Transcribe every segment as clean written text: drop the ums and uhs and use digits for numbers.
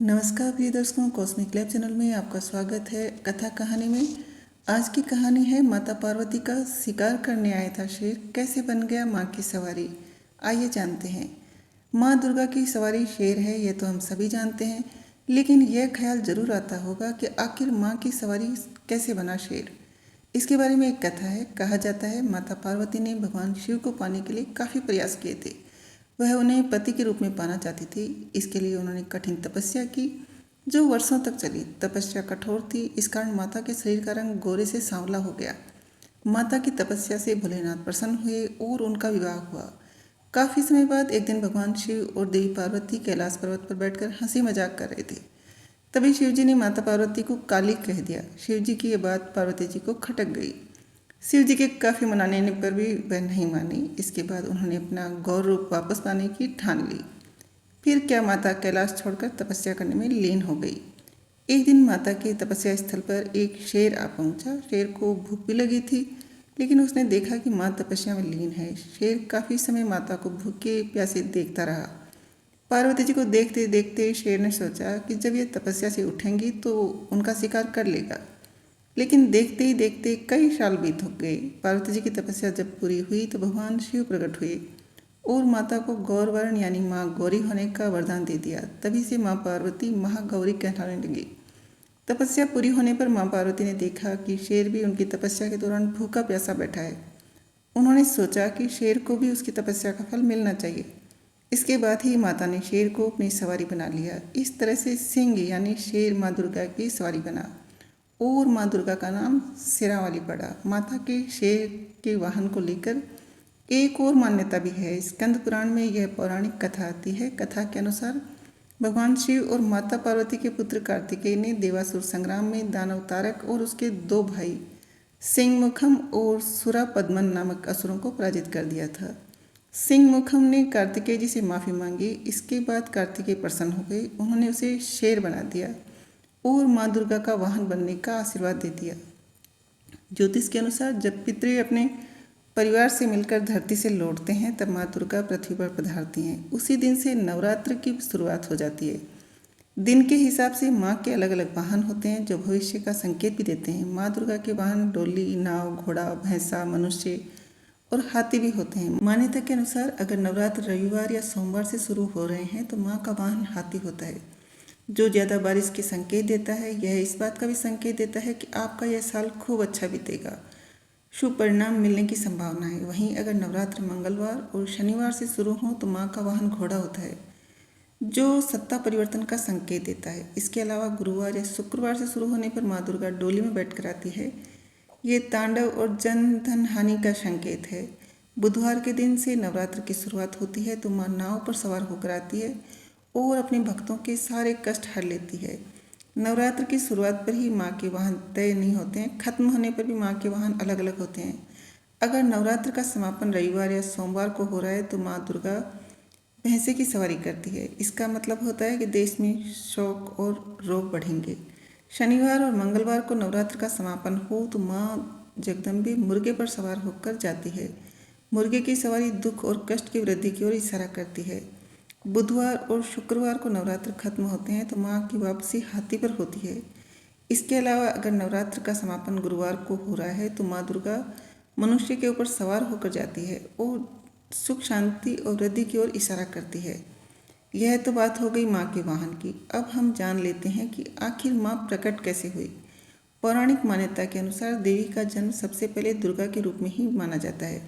नमस्कार प्रिय दर्शकों, कॉस्मिक लैब चैनल में आपका स्वागत है। कथा कहानी में आज की कहानी है माता पार्वती का शिकार करने आया था शेर कैसे बन गया माँ की सवारी। आइए जानते हैं। माँ दुर्गा की सवारी शेर है, यह तो हम सभी जानते हैं, लेकिन यह ख्याल जरूर आता होगा कि आखिर माँ की सवारी कैसे बना शेर। इसके बारे में एक कथा है। कहा जाता है माता पार्वती ने भगवान शिव को पाने के लिए काफ़ी प्रयास किए थे। वह उन्हें पति के रूप में पाना चाहती थी। इसके लिए उन्होंने कठिन तपस्या की जो वर्षों तक चली। तपस्या कठोर थी, इस कारण माता के शरीर का रंग गोरे से सांवला हो गया। माता की तपस्या से भोलेनाथ प्रसन्न हुए और उनका विवाह हुआ। काफ़ी समय बाद एक दिन भगवान शिव और देवी पार्वती कैलाश पर्वत पर बैठकर हंसी मजाक कर रहे थे। तभी शिवजी ने माता पार्वती को काली कह दिया। शिवजी की यह बात पार्वती जी को खटक गई। शिव जी के काफ़ी मनाने पर भी वह नहीं मानी। इसके बाद उन्होंने अपना गौर रूप वापस पाने की ठान ली। फिर क्या माता कैलाश छोड़कर तपस्या करने में लीन हो गई। एक दिन माता के तपस्या स्थल पर एक शेर आ पहुंचा। शेर को भूख भी लगी थी, लेकिन उसने देखा कि माँ तपस्या में लीन है। शेर काफ़ी समय माता को भूखे प्यासे देखता रहा। पार्वती जी को देखते देखते शेर ने सोचा कि जब ये तपस्या से उठेंगी तो उनका शिकार कर लेगा। लेकिन देखते ही देखते कई साल बीत गए। पार्वती जी की तपस्या जब पूरी हुई तो भगवान शिव प्रकट हुए और माता को गौरवर्ण यानी माँ गौरी होने का वरदान दे दिया। तभी से माँ पार्वती महागौरी कहलाने लगी। तपस्या पूरी होने पर माँ पार्वती ने देखा कि शेर भी उनकी तपस्या के दौरान भूखा प्यासा बैठा है। उन्होंने सोचा कि शेर को भी उसकी तपस्या का फल मिलना चाहिए। इसके बाद ही माता ने शेर को अपनी सवारी बना लिया। इस तरह से सिंह यानी शेर माँ दुर्गा की सवारी बना और माँ दुर्गा का नाम शेरावाली पड़ा। माता के शेर के वाहन को लेकर एक और मान्यता भी है। स्कंद पुराण में यह पौराणिक कथा आती है। कथा के अनुसार भगवान शिव और माता पार्वती के पुत्र कार्तिकेय ने देवासुर संग्राम में दानव तारक और उसके दो भाई सिंहमुखम और सुरापद्मन नामक असुरों को पराजित कर दिया था। सिंहमुखम ने कार्तिकेय जी से माफ़ी मांगी। इसके बाद कार्तिकेय प्रसन्न हो गए। उन्होंने उसे शेर बना दिया और माँ दुर्गा का वाहन बनने का आशीर्वाद दे दिया। ज्योतिष के अनुसार जब पितृ अपने परिवार से मिलकर धरती से लौटते हैं तब माँ दुर्गा पृथ्वी पर पधारती हैं। उसी दिन से नवरात्र की शुरुआत हो जाती है। दिन के हिसाब से माँ के अलग अलग वाहन होते हैं जो भविष्य का संकेत भी देते हैं। माँ दुर्गा के वाहन डोली, नाव, घोड़ा, भैंसा, मनुष्य और हाथी भी होते हैं। मान्यता के अनुसार अगर नवरात्र रविवार या सोमवार से शुरू हो रहे हैं तो माँ का वाहन हाथी होता है, जो ज़्यादा बारिश के संकेत देता है। यह इस बात का भी संकेत देता है कि आपका यह साल खूब अच्छा बीतेगा, शुभ परिणाम मिलने की संभावना है। वहीं अगर नवरात्र मंगलवार और शनिवार से शुरू हो तो माँ का वाहन घोड़ा होता है, जो सत्ता परिवर्तन का संकेत देता है। इसके अलावा गुरुवार या शुक्रवार से शुरू होने पर माँ दुर्गा डोली में बैठकर आती है। ये तांडव और जन धन हानि का संकेत है। बुधवार के दिन से नवरात्र की शुरुआत होती है तो माँ नाव पर सवार होकर आती है और अपने भक्तों के सारे कष्ट हर लेती है। नवरात्र की शुरुआत पर ही माँ के वाहन तय नहीं होते हैं, खत्म होने पर भी माँ के वाहन अलग अलग होते हैं। अगर नवरात्र का समापन रविवार या सोमवार को हो रहा है तो माँ दुर्गा भैंसे की सवारी करती है। इसका मतलब होता है कि देश में शोक और रोग बढ़ेंगे। शनिवार और मंगलवार को नवरात्र का समापन हो तो माँ जगदम्बे मुर्गे पर सवार होकर जाती है। मुर्गे की सवारी दुख और कष्ट की वृद्धि की ओर इशारा करती है। बुधवार और शुक्रवार को नवरात्र खत्म होते हैं तो माँ की वापसी हाथी पर होती है। इसके अलावा अगर नवरात्र का समापन गुरुवार को हो रहा है तो माँ दुर्गा मनुष्य के ऊपर सवार होकर जाती है और सुख शांति और वृद्धि की ओर इशारा करती है। यह तो बात हो गई माँ के वाहन की। अब हम जान लेते हैं कि आखिर माँ प्रकट कैसे हुई। पौराणिक मान्यता के अनुसार देवी का जन्म सबसे पहले दुर्गा के रूप में ही माना जाता है,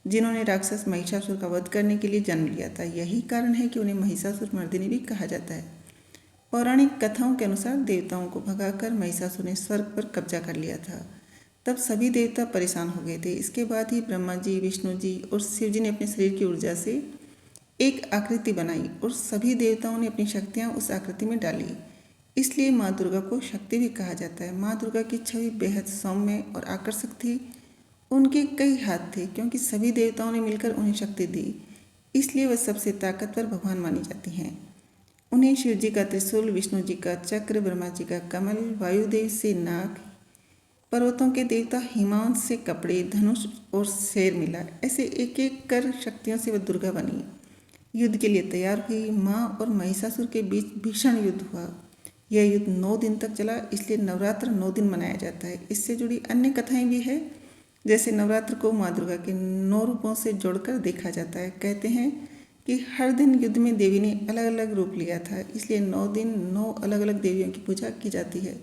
जिन्होंने राक्षस महिषासुर का वध करने के लिए जन्म लिया था। यही कारण है कि उन्हें महिषासुर मर्दिनी भी कहा जाता है। पौराणिक कथाओं के अनुसार देवताओं को भगाकर महिषासुर ने स्वर्ग पर कब्जा कर लिया था। तब सभी देवता परेशान हो गए थे। इसके बाद ही ब्रह्मा जी, विष्णु जी और शिव जी ने अपने शरीर की ऊर्जा से एक आकृति बनाई और सभी देवताओं ने अपनी शक्तियाँ उस आकृति में डाली। इसलिए माँ दुर्गा को शक्ति भी कहा जाता है। माँ दुर्गा की छवि बेहद सौम्य और आकर्षक थी। उनके कई हाथ थे क्योंकि सभी देवताओं ने मिलकर उन्हें शक्ति दी, इसलिए वह सबसे ताकतवर भगवान मानी जाती हैं। उन्हें शिव जी का त्रिशूल, विष्णु जी का चक्र, ब्रह्मा जी का कमल, वायुदेव से नाग, पर्वतों के देवता हिमांश से कपड़े, धनुष और शेर मिला। ऐसे एक एक कर शक्तियों से वह दुर्गा बनी। युद्ध के लिए तैयार हुई माँ और महिषासुर के बीच भीषण युद्ध हुआ। यह युद्ध 9 दिन तक चला, इसलिए नवरात्र 9 दिन मनाया जाता है। इससे जुड़ी अन्य कथाएं भी है, जैसे नवरात्र को माँ दुर्गा के 9 रूपों से जोड़कर देखा जाता है। कहते हैं कि हर दिन युद्ध में देवी ने अलग अलग रूप लिया था, इसलिए 9 दिन 9 अलग अलग देवियों की पूजा की जाती है।